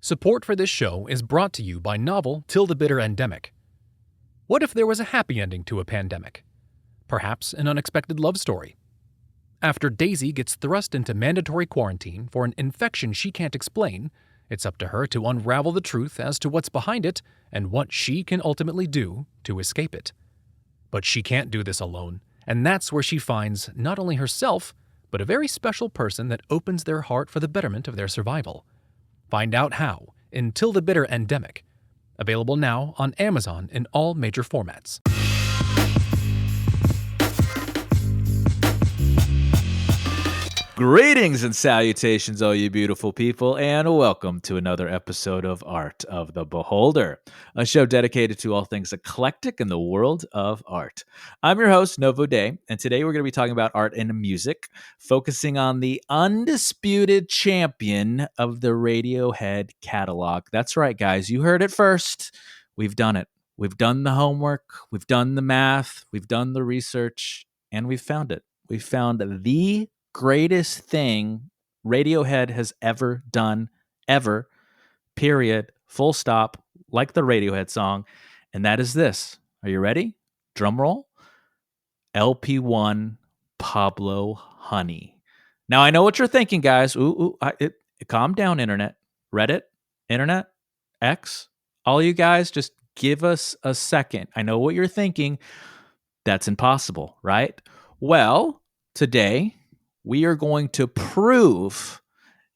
Support for this show is brought to you by novel Till the Bitter Endemic. What if there was a happy ending to a pandemic? Perhaps an unexpected love story. After Daisy gets thrust into mandatory quarantine for an infection she can't explain, it's up to her to unravel the truth as to what's behind it and what she can ultimately do to escape it. But she can't do this alone, and that's where she finds not only herself, but a very special person that opens their heart for the betterment of their survival. Find out how in Till the Bitter Endemic. Available now on Amazon in all major formats. Greetings and salutations, all you beautiful people, and welcome to another episode of Art of the Beholder, a show dedicated to all things eclectic in the world of art. I'm your host, Novo Day, and today we're going to be talking about art and music, focusing on the undisputed champion of the Radiohead catalog. That's right, guys, you heard it first. We've done it. We've done the homework, we've done the math, we've done the research, and we've found it. We found the greatest thing Radiohead has ever done, ever, period, full stop, like the Radiohead song, and that is this. Are you ready? Drum roll. LP1 Pablo Honey. Now, I know what you're thinking, guys. Calm down, Internet. Reddit, Internet, X, all you guys, just give us a second. I know what you're thinking. That's impossible, right? Well, today we are going to prove,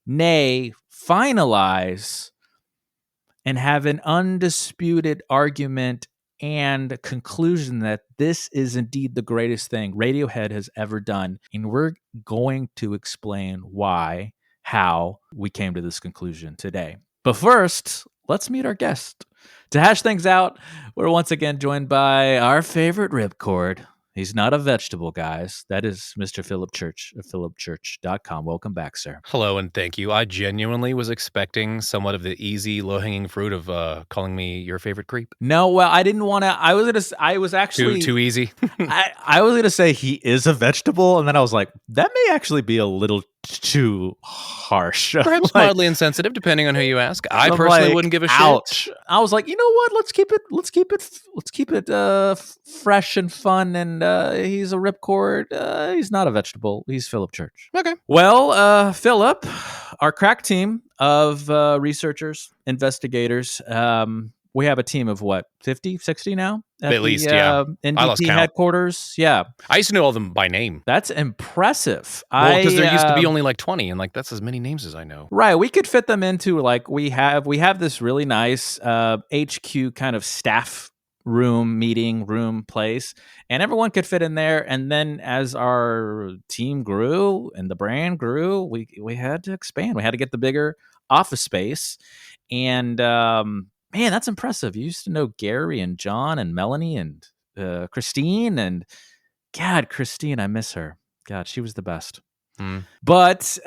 nay, finalize, and have an undisputed argument and conclusion that this is indeed the greatest thing Radiohead has ever done. And we're going to explain why, how we came to this conclusion today. But first, let's meet our guest. To hash things out, we're once again joined by our favorite ripcord. He's not a vegetable, guys. That is Mr. Philip Church of philipchurch.com. Welcome back, sir. Hello and thank you. I genuinely was expecting somewhat of the easy, low-hanging fruit of calling me your favorite creep. No, well, I didn't want to. I was actually Too easy. I was gonna say he is a vegetable, and then I was like, that may actually be a little too harsh. Perhaps mildly insensitive, depending on who you ask. I personally wouldn't give a ouch. shit. I was like, you know what? Let's keep it fresh and fun. And he's a ripcord. He's not a vegetable. He's Philip Church. Okay. Well, Philip, our crack team of researchers, investigators. We have a team of what, 50, 60 now? At least, yeah. NDP headquarters. Yeah. I used to know all of them by name. That's impressive. Well, because there used to be only like 20, and like that's as many names as I know. Right. We could fit them into like we have this really nice HQ kind of staff meeting room place, and everyone could fit in there. And then as our team grew and the brand grew, we had to expand. We had to get the bigger office space. And man, that's impressive. You used to know Gary and John and Melanie and Christine. And God, Christine, I miss her. God, she was the best. But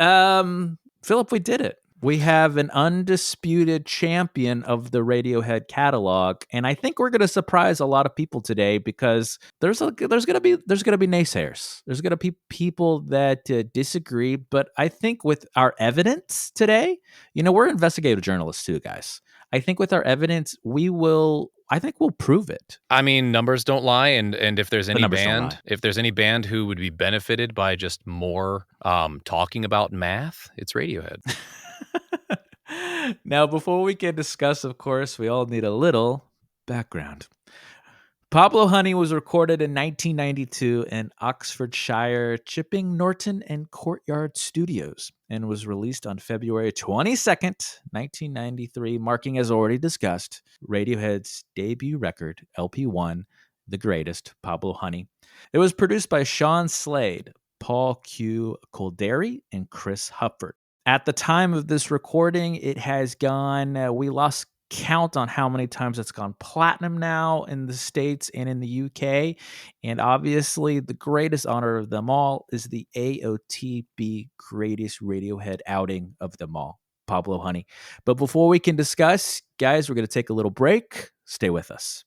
Philip, we did it. We have an undisputed champion of the Radiohead catalog, and I think we're going to surprise a lot of people today because there's going to be naysayers. There's going to be people that disagree, but I think with our evidence today, we're investigative journalists too, guys. I think with our evidence, we'll prove it. I mean, numbers don't lie, and if there's any band who would be benefited by just more talking about math, it's Radiohead. Now, before we can discuss, of course, we all need a little background. Pablo Honey was recorded in 1992 in Oxfordshire, Chipping Norton and Courtyard Studios, and was released on February 22nd, 1993, marking, as already discussed, Radiohead's debut record, LP1, The Greatest, Pablo Honey. It was produced by Sean Slade, Paul Q. Colderi, and Chris Hufford. At the time of this recording, it has gone, we lost count on how many times it's gone platinum now in the States and in the UK. And obviously, the greatest honor of them all is the AOTB greatest Radiohead outing of them all, Pablo Honey. But before we can discuss, guys, we're going to take a little break. Stay with us.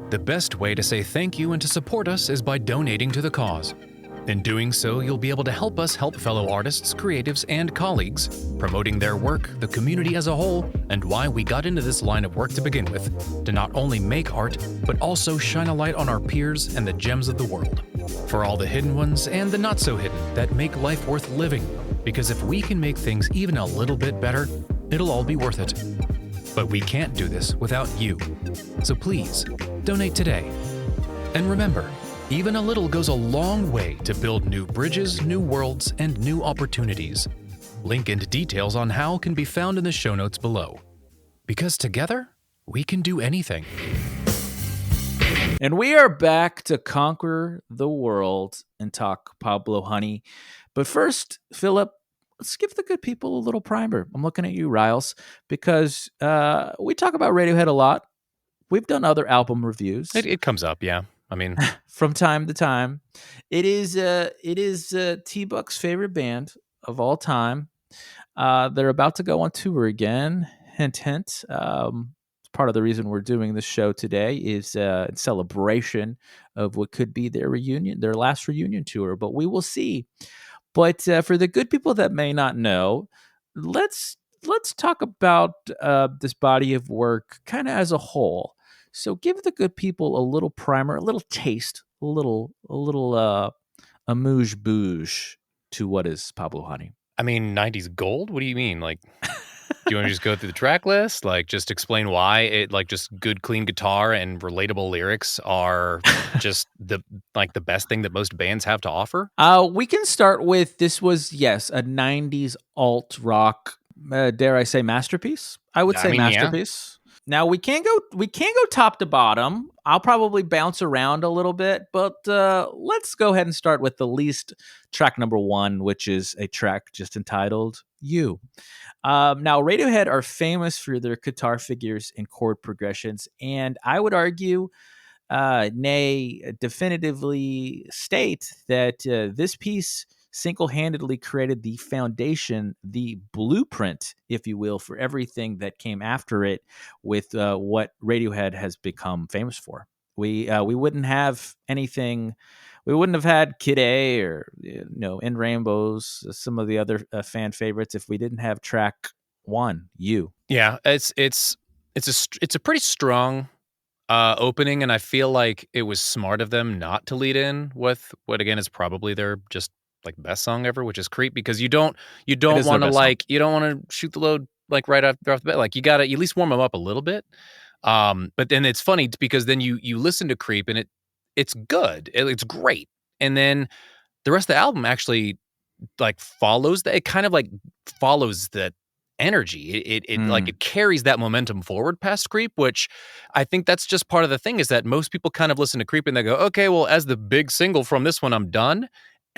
The best way to say thank you and to support us is by donating to the cause. In doing so, you'll be able to help us help fellow artists, creatives, and colleagues, promoting their work, the community as a whole, and why we got into this line of work to begin with, to not only make art, but also shine a light on our peers and the gems of the world. For all the hidden ones and the not so hidden that make life worth living, because if we can make things even a little bit better, it'll all be worth it. But we can't do this without you. So please, donate today. And remember, even a little goes a long way to build new bridges, new worlds, and new opportunities. Link and details on how can be found in the show notes below. Because together, we can do anything. And we are back to conquer the world and talk Pablo Honey. But first, Philip, let's give the good people a little primer. I'm looking at you, Riles, because we talk about Radiohead a lot. We've done other album reviews. It comes up, yeah. I mean, from time to time. It is T-Buck's favorite band of all time. They're about to go on tour again. Hint, hint. Part of the reason we're doing this show today is in celebration of what could be their reunion, their last reunion tour. But we will see. But for the good people that may not know, let's talk about this body of work kind of as a whole. So give the good people a little primer, a little taste, a little amuse-bouche to what is Pablo Honey. I mean, 90s gold? What do you mean? Like, do you want to just go through the track list? Like, just explain why it, like, just good, clean guitar and relatable lyrics are just the best thing that most bands have to offer? We can start with, this was, yes, a 90s alt rock, dare I say masterpiece? I would say masterpiece. Yeah. Now we can't go top to bottom. I'll probably bounce around a little bit, but let's go ahead and start with the least track number 1, which is a track just entitled "You." Now Radiohead are famous for their guitar figures and chord progressions, and I would argue, nay, definitively state that this piece single-handedly created the foundation, the blueprint, if you will, for everything that came after it with what Radiohead has become famous for. We wouldn't have anything. We wouldn't have had Kid A or In Rainbows, some of the other fan favorites, if we didn't have track 1, You. Yeah, it's a pretty strong opening, and I feel like it was smart of them not to lead in with what again is probably their just like best song ever, which is Creep, because you don't want to shoot the load like right off the bat. Like you got to at least warm them up a little bit. But then it's funny because then you listen to Creep and it's good. It's great. And then the rest of the album actually like follows that. It kind of like follows that energy. It carries that momentum forward past Creep, which I think that's just part of the thing is that most people kind of listen to Creep and they go, okay, well, as the big single from this one, I'm done.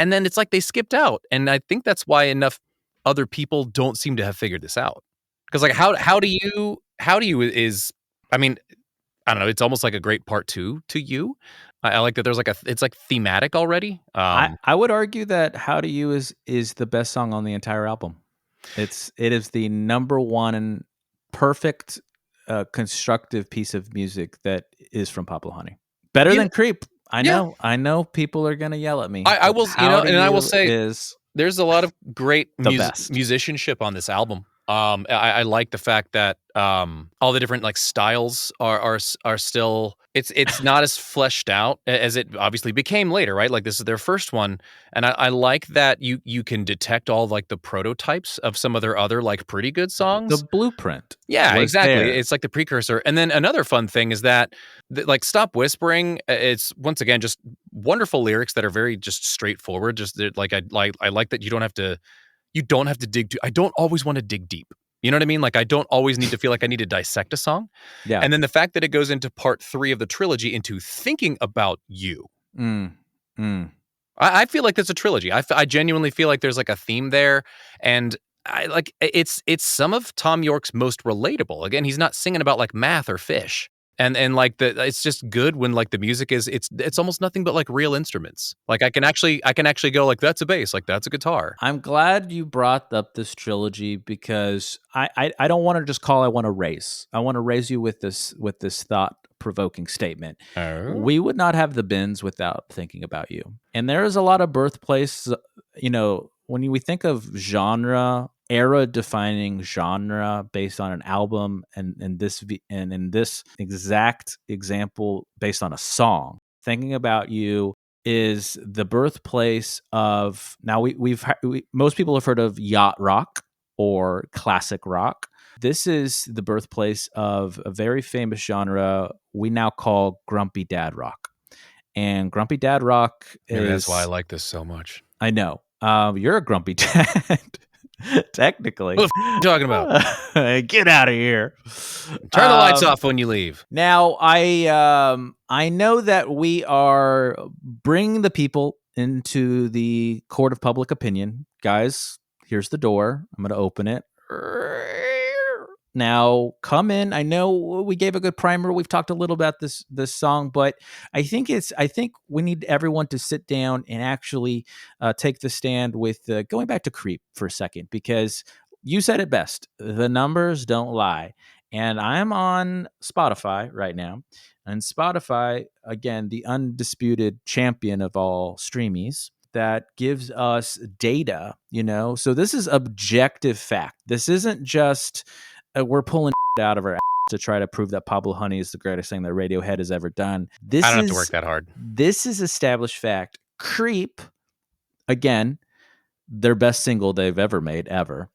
And then it's like they skipped out. And I think that's why enough other people don't seem to have figured this out. Because like how do you is, I mean, I don't know, it's almost like a great part 2 to You. I like that there's like it's like thematic already. I would argue that How Do You is the best song on the entire album. It is the number 1 perfect constructive piece of music that is from Pablo Honey. Better than Creep. I know people are going to yell at me. I will, I will say there's a lot of great musicianship on this album. I like the fact that all the different like styles are still it's not as fleshed out as it obviously became later, right? Like this is their first one, and I like that you can detect all like the prototypes of some of their other like pretty good songs. The blueprint. Yeah, exactly. There. It's like the precursor. And then another fun thing is that like Stop Whispering, it's once again just wonderful lyrics that are very just straightforward. Just like I like that you don't have to dig too. I don't always want to dig deep. You know what I mean? Like I don't always need to feel like I need to dissect a song. Yeah. And then the fact that it goes into part 3 of the trilogy into thinking about you. I feel like there's a trilogy. I genuinely feel like there's like a theme there. And I like it's some of Tom York's most relatable. Again, he's not singing about like math or fish. And like it's just good when like the music is it's almost nothing but like real instruments. Like I can actually go like that's a bass, like that's a guitar. I'm glad you brought up this trilogy because I don't want to just call. I want to raise you with this thought thought-provoking statement. Oh. We would not have the bins without thinking about you. And there is a lot of birthplace, when we think of genre, era-defining genre based on an album, and in this exact example based on a song, thinking about you is the birthplace of, now most people have heard of yacht rock or classic rock. This is the birthplace of a very famous genre we now call grumpy dad rock. And grumpy dad rock Maybe is, that's why I like this so much. I know. You're a grumpy dad, technically. What the f- are you talking about? Get out of here. Turn the lights off when you leave. Now, I know that we are bringing the people into the court of public opinion. Guys, here's the door. I'm going to open it. Now, come in. I know we gave a good primer. We've talked a little about this song, but I think we need everyone to sit down and actually take the stand with going back to Creep for a second, because you said it best. The numbers don't lie. And I'm on Spotify right now. And Spotify, again, the undisputed champion of all streamies, that gives us data, So this is objective fact. This isn't just we're pulling out of our ass to try to prove that Pablo Honey is the greatest thing that Radiohead has ever done. I don't have to work that hard. This is established fact. Creep, again, their best single they've ever made, ever,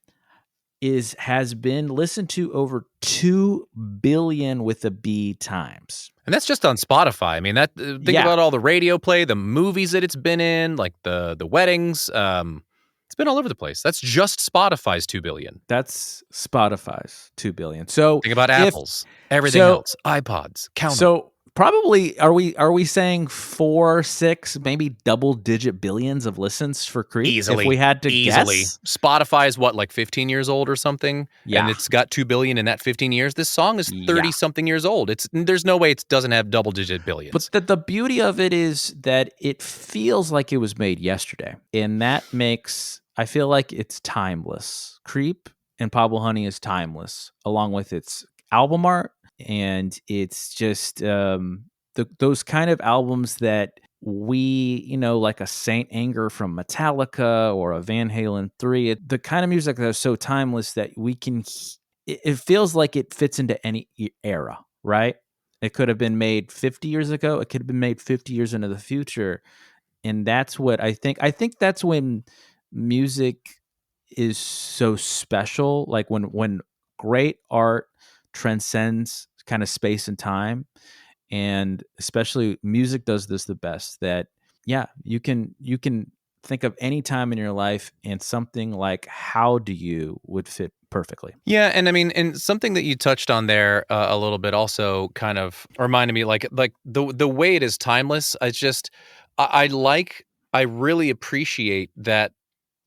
has been listened to over 2 billion with a B times. And that's just on Spotify. I mean, think about all the radio play, the movies that it's been in, like the weddings. It's been all over the place. That's just Spotify's 2 billion. That's Spotify's 2 billion. So think about Apple's, everything else, iPods, count them. Probably are we saying 4, 6, maybe double-digit billions of listens for Creep? Easily. If we had to guess? Spotify is what, like 15 years old or something? Yeah. And it's got 2 billion in that 15 years. This song is 30-something years old. There's no way it doesn't have double-digit billions. But the beauty of it is that it feels like it was made yesterday. And that makes, I feel like it's timeless. Creep and Pablo Honey is timeless, along with its album art. And it's just those kind of albums that we, like a Saint Anger from Metallica or a Van Halen 3, the kind of music that is so timeless that we can, it feels like it fits into any era, right? It could have been made 50 years ago. It could have been made 50 years into the future. And that's what I think. I think that's when music is so special. Like when great art transcends kind of space and time, and especially music does this the best, that you can think of any time in your life and something like How Do You would fit perfectly. Yeah, and I mean, and something that you touched on there a little bit also kind of reminded me, like the way it is timeless. It's just I really appreciate that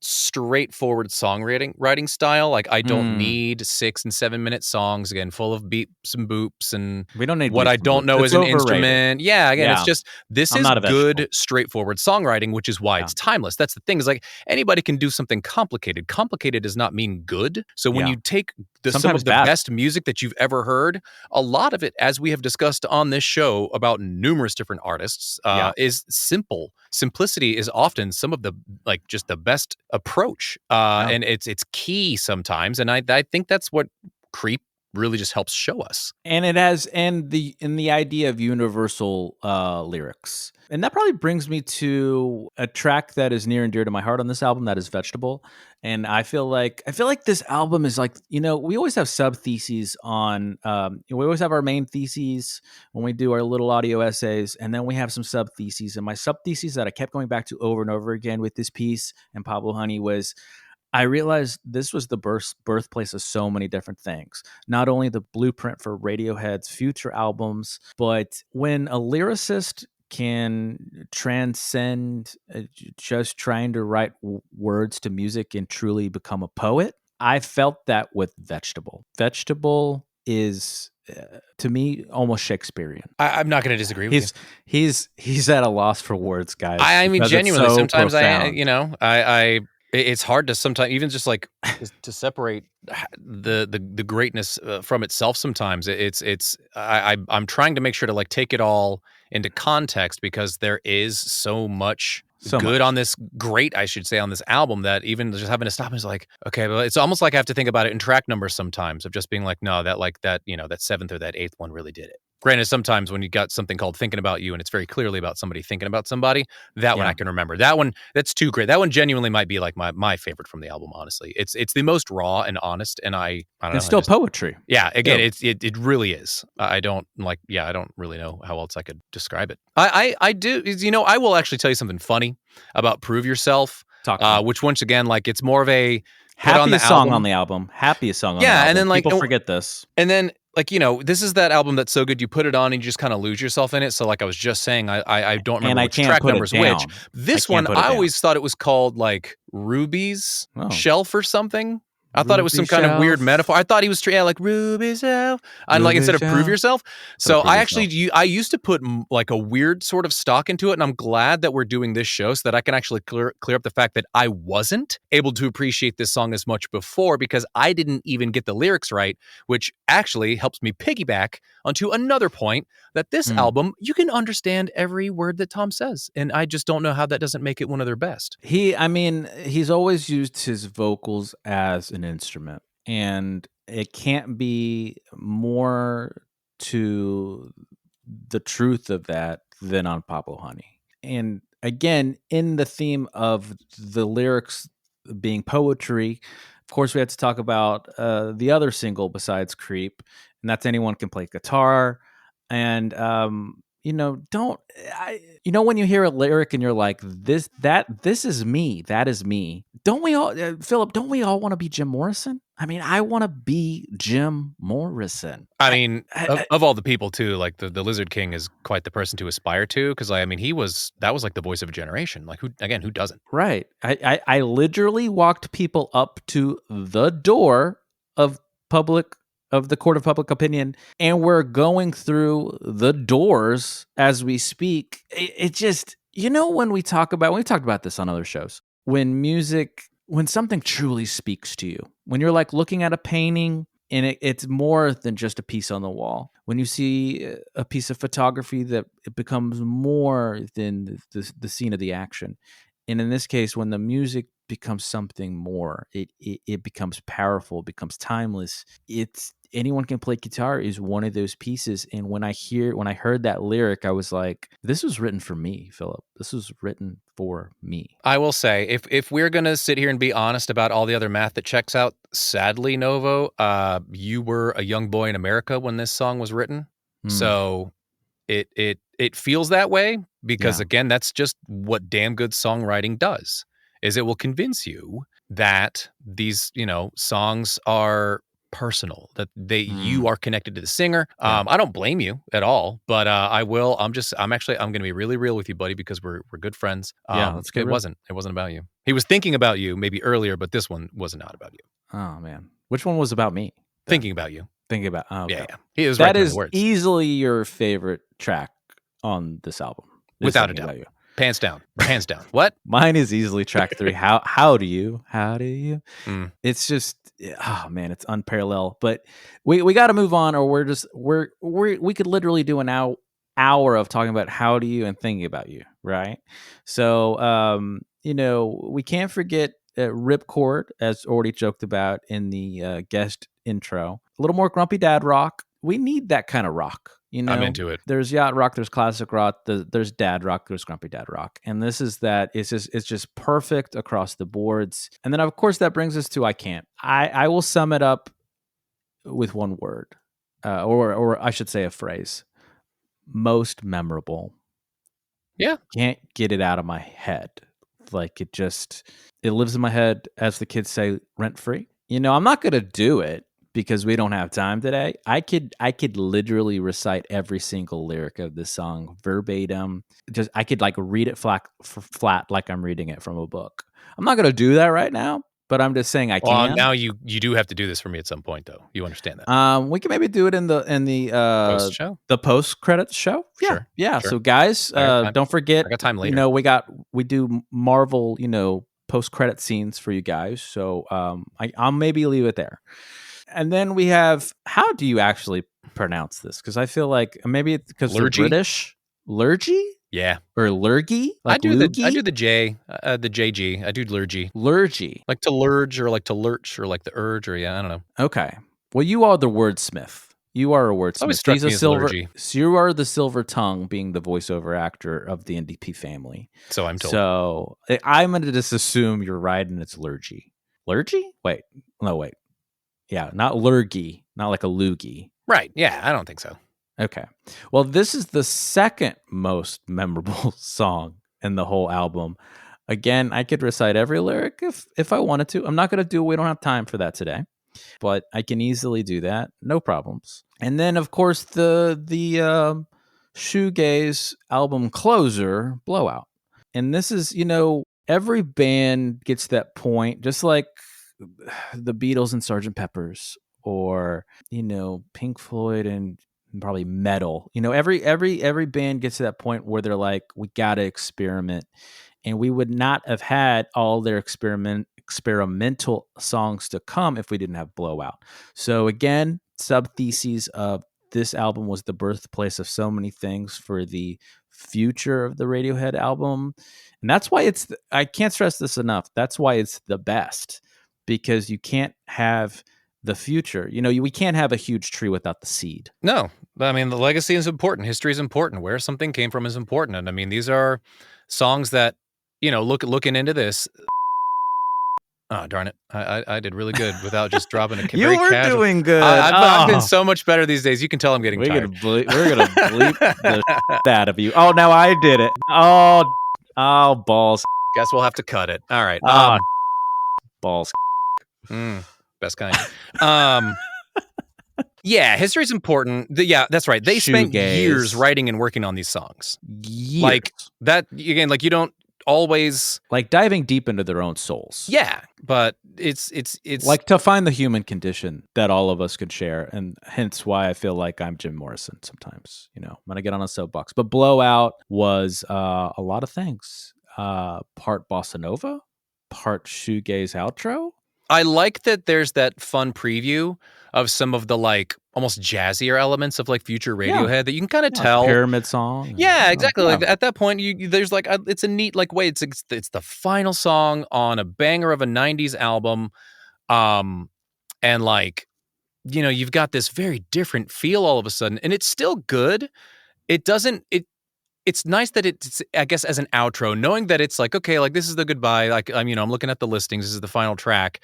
straightforward songwriting style. Like, I don't need 6 and 7 minute songs, again, full of beeps and boops, and we don't need what I don't know is an instrument. Yeah, again, it's just, this is good, straightforward songwriting, which is why it's timeless. That's the thing, is like, anybody can do something complicated. Complicated does not mean good. So when you take some of the best music that you've ever heard, a lot of it, as we have discussed on this show about numerous different artists, is simple. Simplicity is often some of the, like, just the best approach, and it's key sometimes, and I think that's what Creep really just helps show us. And it has, and the idea of universal lyrics. And that probably brings me to a track that is near and dear to my heart on this album, that is Vegetable. And I feel like this album is like, we always have sub theses on, we always have our main theses when we do our little audio essays, and then we have some sub theses. And my sub theses that I kept going back to over and over again with this piece and Pablo Honey was, I realized this was the birthplace of so many different things. Not only the blueprint for Radiohead's future albums, but when a lyricist can transcend just trying to write words to music and truly become a poet, I felt that with Vegetable. Vegetable is, to me, almost Shakespearean. I'm not going to disagree with you. He's at a loss for words, guys. I mean, genuinely, so sometimes profound. I It's hard to sometimes even just like to separate the greatness from itself. Sometimes I'm trying to make sure to like take it all into context because there is so much So good much. on this great, I should say, on this album that even just having to stop is like, okay, well, it's almost like I have to think about it in track numbers sometimes of just being like, no, that like that, that seventh or that eighth one really did it. Granted, sometimes when you got something called Thinking About You and it's very clearly about somebody thinking about somebody, that one Yeah. I can remember. That one, that's too great. That one genuinely might be like my favorite from the album, honestly. It's the most raw and honest, and I don't know. It's still poetry. Yeah, again, Still. it really is. I don't I don't really know how else I could describe it. I do, I will actually tell you something funny about Prove Yourself, Talk to me. which once again, like it's more of a put on the Happiest song album. on the album. Happiest song on the Yeah, album. and then like People forget this. and then like this is that album that's so good you put it on and you just kind of lose yourself in it. So like I was just saying, I don't remember which track numbers which. This one I always thought it was called like Ruby's Shelf or something. I thought it was some kind of weird metaphor. I thought he was like Ruby's Shelf, and like instead of Prove Yourself. So I actually I used to put like a weird sort of stock into it, and I'm glad that we're doing this show so that I can actually clear up the fact that I wasn't able to appreciate this song as much before because I didn't even get the lyrics right, which actually helps me piggyback onto another point that this album, you can understand every word that Tom says, and I just don't know how that doesn't make it one of their best. He's always used his vocals as an instrument, and it can't be more to the truth of that than on Pablo Honey. And again, in the theme of the lyrics being poetry, of course, we had to talk about the other single besides Creep, and that's Anyone Can Play Guitar. And when you hear a lyric and you're like, this is me, that is me. Don't we all, Philip, don't we all want to be Jim Morrison? I mean, I want to be Jim Morrison. I mean, of all the people too, like the Lizard King is quite the person to aspire to because that was like the voice of a generation. Like who doesn't? Right. I literally walked people up to the door of the court of public opinion, and we're going through the doors as we speak. It just, when we talked about this on other shows, when something truly speaks to you, when you're like looking at a painting and it's more than just a piece on the wall, when you see a piece of photography that it becomes more than the scene of the action. And in this case, when the music becomes something more, it becomes powerful, becomes timeless. It's Anyone Can Play Guitar is one of those pieces. And when I heard that lyric, I was like, this was written for me, Philip. This was written for me. I will say, if we're going to sit here and be honest about all the other math that checks out, sadly, Novo, you were a young boy in America when this song was written. So it feels that way because, again, that's just what damn good songwriting does, is it will convince you that these, songs are personal, that you are connected to the singer. I don't blame you at all, but I'm going to be really real with you, buddy, because we're good friends. Let's get it wasn't about you. He was thinking about you maybe earlier, but this one was not about you. Oh man. Which one was about me? Thinking about you. Thinking about, okay. Yeah. He was right that in is the words. Easily your favorite track on this album. Without a doubt. Hands down. What? Mine is easily track 3. How do you? It's just, oh man, it's unparalleled. But we got to move on, or we could literally do an hour of talking about How Do You and Thinking About You, right? So we can't forget Ripcord, as already joked about in the guest intro. A little more grumpy dad rock. We need that kind of rock. I'm into it. There's yacht rock, there's classic rock, there's dad rock, there's grumpy dad rock, and this is that. It's just perfect across the boards. And then of course that brings us to I Can't. I will sum it up with one word, or I should say a phrase: most memorable. Yeah, can't get it out of my head. Like it lives in my head, as the kids say, rent free. I'm not gonna do it, because we don't have time today. I could literally recite every single lyric of this song verbatim. I could like read it flat like I'm reading it from a book. I'm not going to do that right now, but I'm just saying I can. Well, now you do have to do this for me at some point, though. You understand that? We can maybe do it in the post show, the post credits show. Yeah, sure. So guys, don't forget. I got time later. We do Marvel, post-credit scenes for you guys. So I'll maybe leave it there. And then we have, how do you actually pronounce this? Because I feel like maybe it's because they're Lurgy? British. Lurgy? Yeah. Or lurgy? Like I do loogie? the J, the JG. I do lurgy. Lurgy. Like to lurge or like to lurch or like the urge or yeah, I don't know. Okay. Well, you are the wordsmith. You are a wordsmith. Always struck me as lurgy. So you are the silver tongue, being the voiceover actor of the NDP family. So I'm told. So I'm going to just assume you're right and it's lurgy. Lurgy? Wait. No, wait. Yeah, not lurgy. Not like a loogie. Right. Yeah, I don't think so. Okay. Well, this is the second most memorable song in the whole album. Again, I could recite every lyric if I wanted to. I'm not going to do it. We don't have time for that today. But I can easily do that. No problems. And then, of course, the shoegaze album closer, Blowout. And this is, every band gets that point, just like the Beatles and Sgt. Pepper's, or, Pink Floyd and probably metal. Every band gets to that point where they're like, we got to experiment. And we would not have had all their experimental songs to come if we didn't have Blowout. So again, sub-theses of this album was the birthplace of so many things for the future of the Radiohead album. And that's why I can't stress this enough. That's why it's the best, because you can't have the future. We can't have a huge tree without the seed. No, I mean, the legacy is important. History is important. Where something came from is important. And I mean, these are songs that, looking into this. Oh, darn it. I did really good without just dropping a You very were casual. doing good. I've been so much better these days. You can tell I'm getting tired. We're gonna bleep the shit out of you. Oh, now I did it. Oh, balls. Guess we'll have to cut it. All right. Balls. Best kind. Yeah, history's important. Yeah, that's right. They spent years writing and working on these songs. Years. Like that, again, like you don't always like diving deep into their own souls. Yeah, but it's like to find the human condition that all of us could share, and hence why I feel like I'm Jim Morrison sometimes. When I get on a soapbox. But Blowout was a lot of things. Part bossa nova, part shoegaze outro. I like that there's that fun preview of some of the like almost jazzier elements of like future Radiohead that you can kind of tell. Pyramid song. Yeah, exactly. Like at that point, there's like it's a neat like way. It's the final song on a banger of a '90s album, and like you've got this very different feel all of a sudden, and it's still good. It doesn't It's nice that it's, I guess, as an outro, knowing that it's like, okay, like this is the goodbye. Like I'm looking at the listings. This is the final track.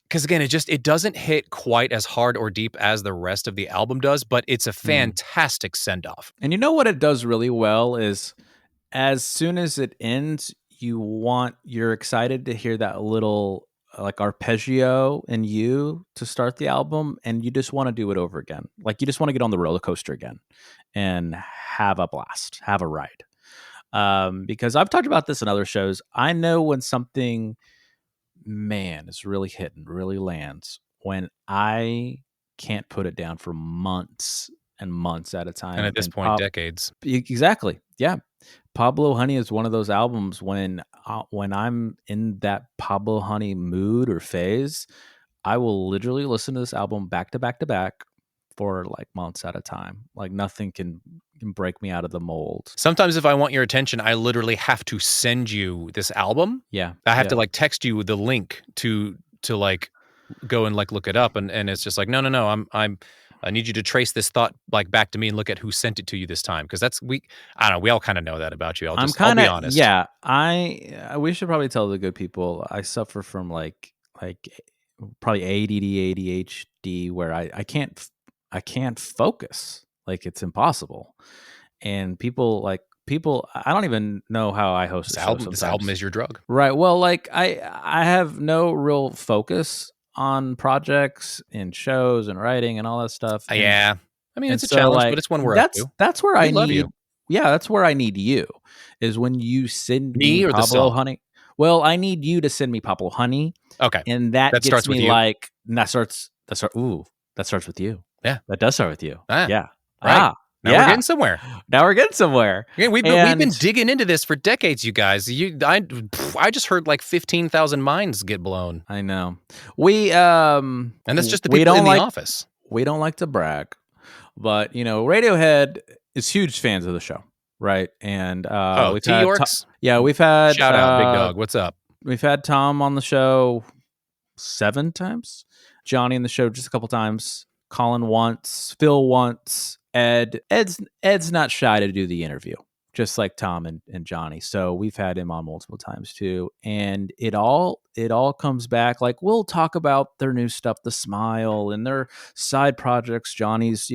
Because again, it doesn't hit quite as hard or deep as the rest of the album does, but it's a fantastic send-off. And what it does really well is, as soon as it ends, you're excited to hear that little like arpeggio in you to start the album, and you just want to do it over again. Like you just want to get on the roller coaster again and have a blast, have a ride. Because I've talked about this in other shows. I know when something, is really hitting, really lands, when I can't put it down for months and months at a time. And at this point, decades. Exactly. Yeah. Pablo Honey is one of those albums when I'm in that Pablo Honey mood or phase, I will literally listen to this album back to back to back for like months at a time. Like nothing can break me out of the mold. Sometimes if I want your attention, I literally have to send you this album. Yeah. I have to like text you the link to like go and like look it up. And it's just like, no. I need you to trace this thought like back to me and look at who sent it to you this time. Cause I don't know. We all kind of know that about you. I'll be honest. Yeah. We should probably tell the good people I suffer from like probably ADD, ADHD, where I can't focus. Like it's impossible. And people, I don't even know how I host this album is your drug. Right. Well, like I have no real focus on projects and shows and writing and all that stuff. Yeah. I mean, it's a challenge, but it's one we're up to. That's where I need you. Yeah, that's where I need you, is when you send me or Pablo Honey. Well, I need you to send me Pablo Honey. Okay. And that gets starts me with you. like, that starts with you. Yeah. That does start with you. Yeah. Yeah. Right. Now we're getting somewhere. Now we're getting somewhere. Yeah, we've been digging into this for decades, you guys. I just heard like 15,000 minds get blown. I know. We and that's just the people in the office. We don't like to brag, but Radiohead is huge fans of the show, right? And we've had T-Yorks? we've had shout out, Big Dog. What's up? We've had Tom on the show 7 times, Johnny in the show just a couple times, Colin once, Phil once, Ed's not shy to do the interview, just like Tom and Johnny. So we've had him on multiple times too. And it all comes back. Like, we'll talk about their new stuff, The Smile, and their side projects. Johnny's,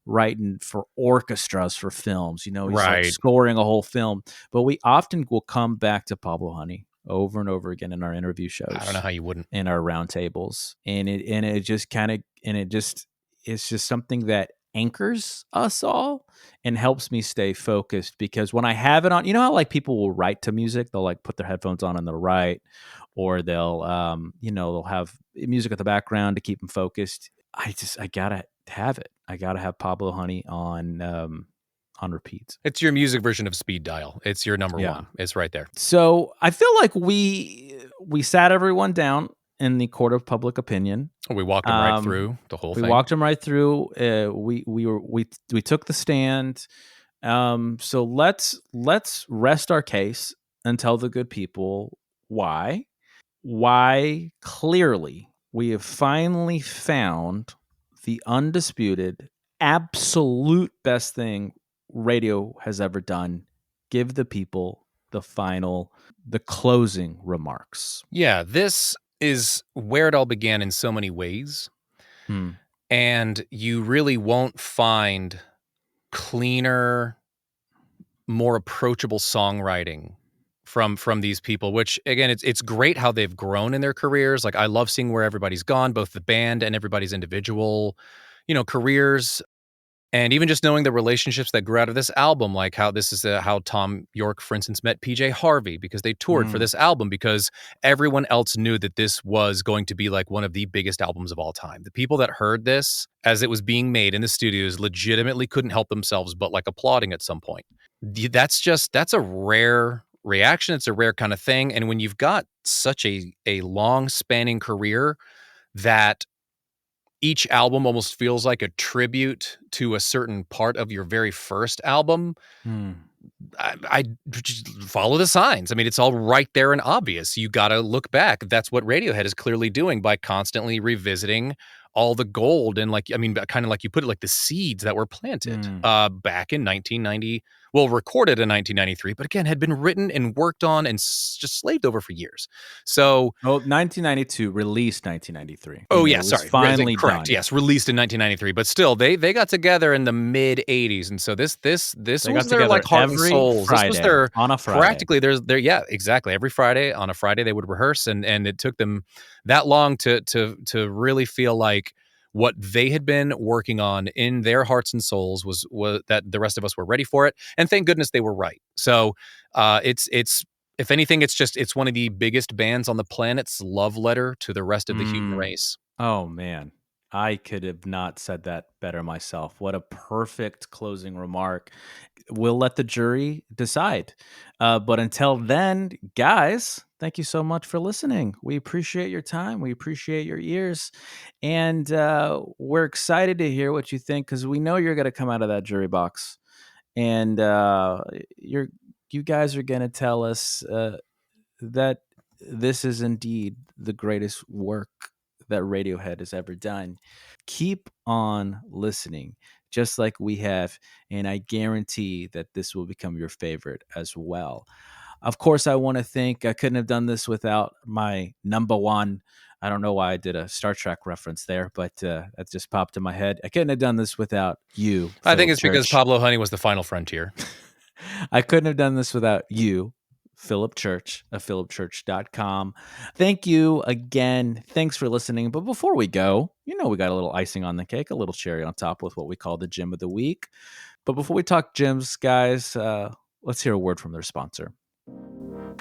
writing for orchestras for films. He's like scoring a whole film. But we often will come back to Pablo Honey over and over again in our interview shows. I don't know how you wouldn't. In our roundtables. And it's just something that anchors us all and helps me stay focused, because when I have it on, how like people will write to music, they'll like put their headphones on and they'll write, or they'll they'll have music at the background to keep them focused. I gotta have it. I gotta have Pablo Honey on repeat. It's your music version of speed dial. It's your number one. It's right there. So I feel like we sat everyone down in the court of public opinion. We walked them right through the whole thing. We walked them right through. We took the stand. So let's rest our case and tell the good people why clearly we have finally found the undisputed, absolute best thing radio has ever done. Give the people the closing remarks. Yeah, this is where it all began in so many ways. And you really won't find cleaner, more approachable songwriting from these people, which again, it's great how they've grown in their careers. Like, I love seeing where everybody's gone, both the band and everybody's individual, careers. And even just knowing the relationships that grew out of this album, like how this is how Tom York, for instance, met PJ Harvey, because they toured for this album, because everyone else knew that this was going to be like one of the biggest albums of all time. The people that heard this as it was being made in the studios legitimately couldn't help themselves but like applauding at some point. That's a rare reaction. It's a rare kind of thing. And when you've got such a long spanning career that each album almost feels like a tribute to a certain part of your very first album, I just follow the signs. I mean, it's all right there and obvious. You got to look back. That's what Radiohead is clearly doing by constantly revisiting all the gold and kind of like you put it, like the seeds that were planted back in 1990. Well, recorded in 1993, but again, had been written and worked on and just slaved over for years. So, 1992, released 1993. Oh, yeah, sorry. Finally correct. Done. Yes, released in 1993, but still, they got together in the mid 80s, and so this was their like heart and souls. Friday, this was their on a Friday. Practically, yeah, exactly. Every Friday, on a Friday, they would rehearse, and it took them that long to really feel like what they had been working on in their hearts and souls was that the rest of us were ready for it. And thank goodness they were right. So it's if anything, it's one of the biggest bands on the planet's love letter to the rest of the human race. Oh, man. I could have not said that better myself. What a perfect closing remark. We'll let the jury decide. But until then, guys, thank you so much for listening. We appreciate your time. We appreciate your ears. And we're excited to hear what you think, because we know you're going to come out of that jury box. And you guys are going to tell us that this is indeed the greatest work that Radiohead has ever done. Keep on listening, just like we have, and I guarantee that this will become your favorite as well. Of course, I want to thank, I couldn't have done this without my number one. I don't know why I did a Star Trek reference there, but that just popped in my head. I couldn't have done this without you. I think it's because Pablo Honey was the final frontier. I couldn't have done this without you, Philip Church of philipchurch.com. Thank you again. Thanks for listening. But before we go, we got a little icing on the cake, a little cherry on top with what we call the Gym of the Week. But before we talk gyms, guys, let's hear a word from their sponsor.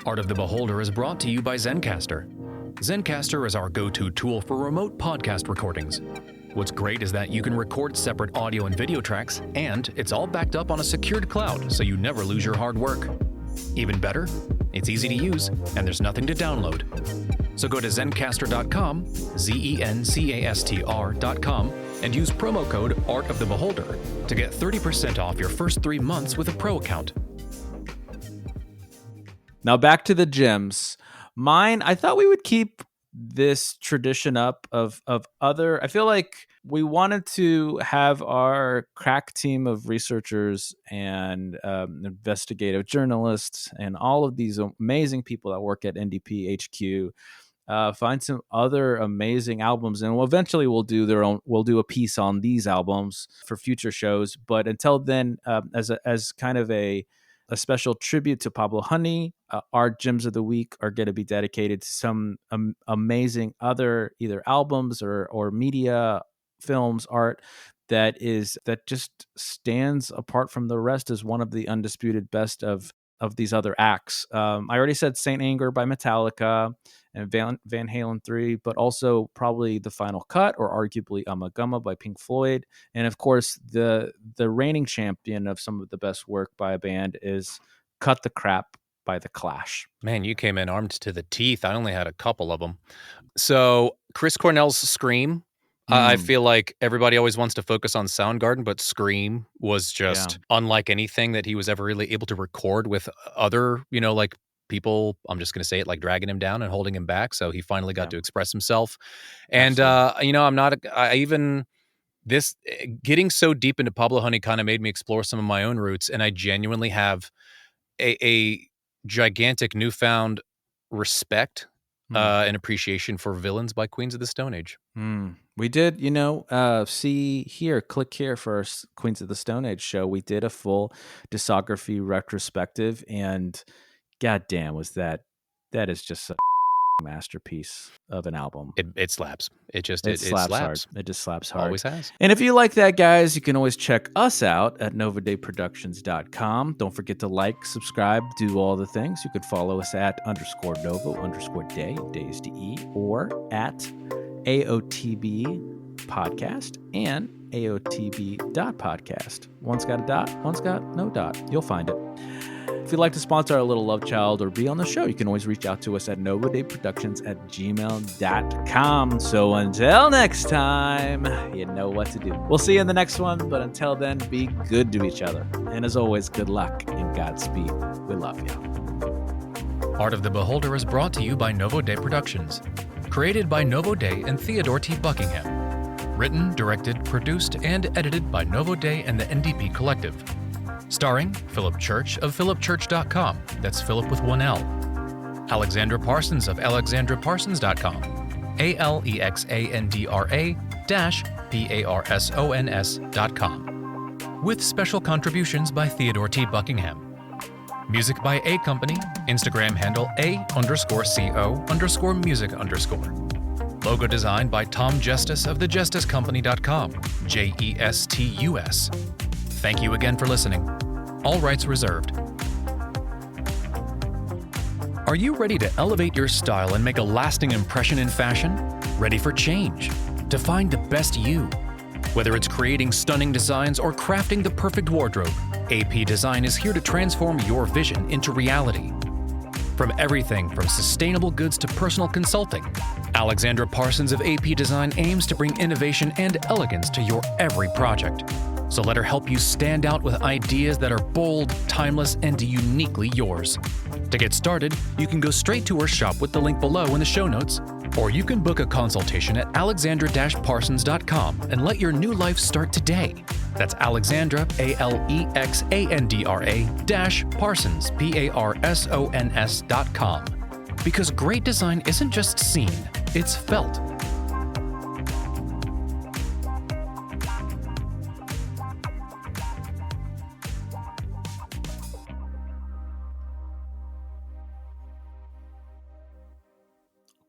Art of the Beholder is brought to you by Zencastr. Zencastr is our go-to tool for remote podcast recordings. What's great is that you can record separate audio and video tracks, and it's all backed up on a secured cloud, so you never lose your hard work. Even better, it's easy to use, and there's nothing to download. So go to Zencastr.com, Zencastr.com, and use promo code Art of the Beholder to get 30% off your first 3 months with a pro account. Now back to the gyms. Mine, I thought we would keep this tradition up of other. I feel like we wanted to have our crack team of researchers and investigative journalists and all of these amazing people that work at NDP HQ find some other amazing albums, and eventually we'll do a piece on these albums for future shows. But until then, as kind of a special tribute to Pablo Honey, our Gems of the Week are going to be dedicated to some amazing other either albums or media, films, art that just stands apart from the rest as one of the undisputed best of these other acts. I already said Saint Anger by Metallica and Van Halen 3, but also probably The Final Cut or arguably Ummagumma by Pink Floyd. And of course, the reigning champion of some of the best work by a band is Cut the Crap by The Clash. Man, you came in armed to the teeth. I only had a couple of them. So Chris Cornell's Scream, I feel like everybody always wants to focus on Soundgarden, but Scream was just unlike anything that he was ever really able to record with other, like people, I'm just going to say it, like dragging him down and holding him back. So he finally got to express himself. And, getting so deep into Pablo Honey kind of made me explore some of my own roots. And I genuinely have a gigantic newfound respect and appreciation for Villains by Queens of the Stone Age. We did, click here for our Queens of the Stone Age show. We did a full discography retrospective, and goddamn, that is just a masterpiece of an album. It slaps. It slaps hard. It just slaps hard. Always has. And if you like that, guys, you can always check us out at novadayproductions.com. Don't forget to like, subscribe, do all the things. You could follow us at _Novo_day, days to eat, or at AOTB podcast and AOTB.podcast. One's got a dot, one's got no dot. You'll find it. If you'd like to sponsor our little love child or be on the show, you can always reach out to us at novadayproductions@gmail.com. So until next time, you know what to do. We'll see you in the next one, but until then, be good to each other. And as always, good luck and Godspeed. We love you. Art of the Beholder is brought to you by Novo Day Productions. Created by Novo Day and Theodore T. Buckingham. Written, directed, produced, and edited by Novo Day and the NDP Collective. Starring Philip Church of philipchurch.com. That's Philip with one L. Alexandra Parsons of alexandraparsons.com. ALEXANDRA-PARSONS.com. With special contributions by Theodore T. Buckingham. Music by A Company, Instagram handle A_CO_music_. Logo design by Tom Justice of thejusticecompany.com, JESTUS. Thank you again for listening. All rights reserved. Are you ready to elevate your style and make a lasting impression in fashion? Ready for change? To find the best you? Whether it's creating stunning designs or crafting the perfect wardrobe, AP Design is here to transform your vision into reality. From everything from sustainable goods to personal consulting, Alexandra Parsons of AP Design aims to bring innovation and elegance to your every project. So let her help you stand out with ideas that are bold, timeless, and uniquely yours. To get started, you can go straight to her shop with the link below in the show notes, or you can book a consultation at alexandra-parsons.com and let your new life start today. That's Alexandra, ALEXANDRA-Parsons, PARSONS.com. Because great design isn't just seen, it's felt.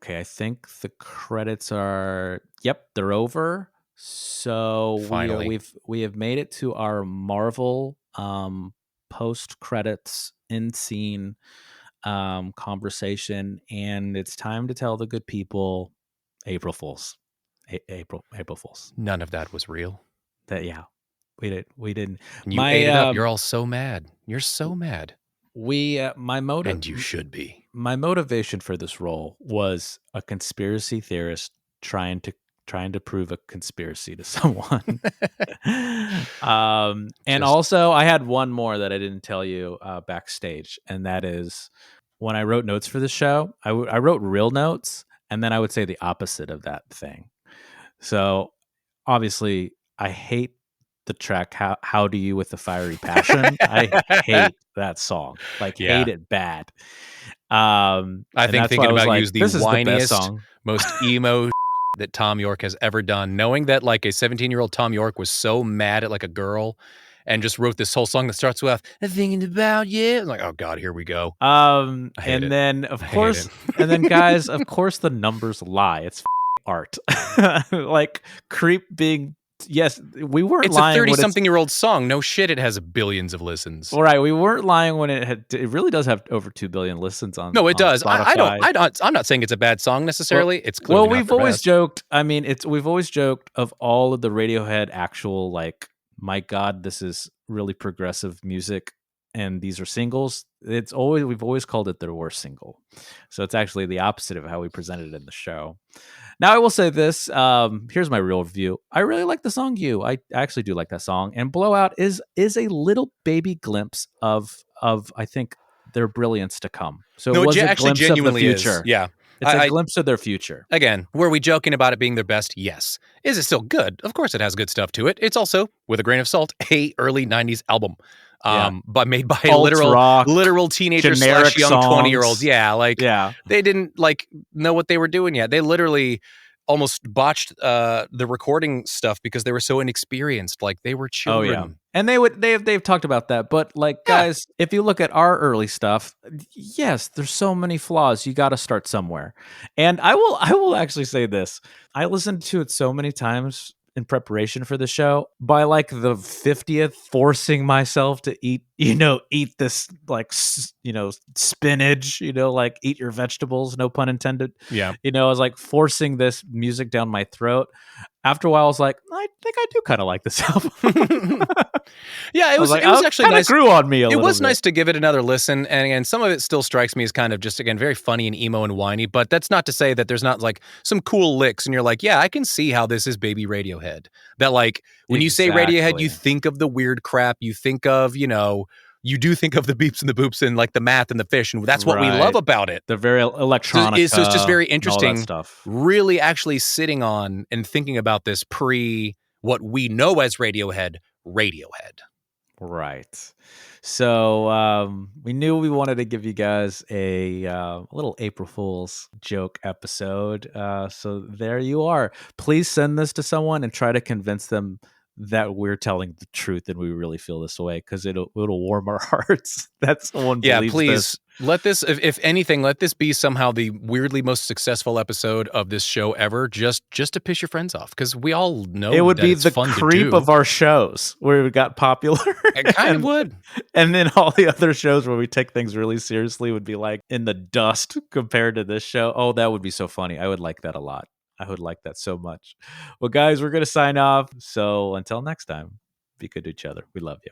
Okay, I think the credits are, they're over. So Finally. we have made it to our Marvel post credits in scene conversation, and it's time to tell the good people April Fools. April Fools. None of that was real. We didn't. And you ate it up. You're all so mad. You're so mad. And you should be. My motivation for this role was a conspiracy theorist trying to prove a conspiracy to someone. And also I had one more that I didn't tell you backstage, and that is when I wrote notes for the show, I wrote real notes, and then I would say the opposite of that thing. So obviously I hate the track How Do You with the Fiery Passion. I hate that song. Hate it bad. I think thinking about you is the whiniest, song. most emo that Tom York has ever done. Knowing that like a 17-year-old Tom York was so mad at like a girl and just wrote this whole song that starts with "Thinking About You." I'm like, oh God, here we go. And then of course, and then guys, of course the numbers lie. It's art. Like Creep being. Yes, we weren't lying. It's a 30-something-year-old song. No shit, it has billions of listens. All right, we weren't lying when it really does have over 2 billion listens on. No, it does. Spotify. I'm not saying it's a bad song necessarily. It's clearly we've always joked. I mean, we've always joked of all of the Radiohead actual like, my God, this is really progressive music, and these are singles. We've always called it their worst single. So it's actually the opposite of how we presented it in the show. Now, I will say this. Here's my real review. I really like the song "You." I actually do like that song. And "Blowout" is a little baby glimpse of I think their brilliance to come. So it was a glimpse of the future. Yeah. It's a glimpse of their future. Again, were we joking about it being their best? Yes. Is it still good? Of course it has good stuff to it. It's also, with a grain of salt, a early 90s album. But made by literal teenagers / young 20-year-olds. They didn't know what they were doing yet. They literally almost botched the recording stuff because they were so inexperienced. Like they were children. Oh yeah. And they've talked about that. But guys, if you look at our early stuff, yes, there's so many flaws. You got to start somewhere. And I will actually say this. I listened to it so many times in preparation for the show. By the 50th, forcing myself to eat this spinach, eat your vegetables, no pun intended. Yeah. I was forcing this music down my throat. After a while, I was like, I think I do kind of like this album. Yeah, it was actually nice. Grew on me a little bit. It was nice to give it another listen, and again, some of it still strikes me as kind of just very funny and emo and whiny. But that's not to say that there's not some cool licks, and you're like, yeah, I can see how this is baby Radiohead. That when you say Radiohead, you think of the weird crap, you think of you do think of the beeps and the boops and the math and the fish, and that's what we love about it. The very electronic. So it's just very interesting. Stuff. Really, actually sitting on and thinking about this pre what we know as Radiohead. Right. So we knew we wanted to give you guys a little April Fool's joke episode. So there you are. Please send this to someone and try to convince them that we're telling the truth and we really feel this way, because it'll warm our hearts. That's someone. Yeah, please let this, if anything, let this be somehow the weirdly most successful episode of this show ever. Just to piss your friends off, because we all know it would be the fun creep of our shows where we got popular. It kind of would, and then all the other shows where we take things really seriously would be in the dust compared to this show. Oh, that would be so funny. I would like that a lot. I would like that so much. Well, guys, we're going to sign off. So until next time, be good to each other. We love you.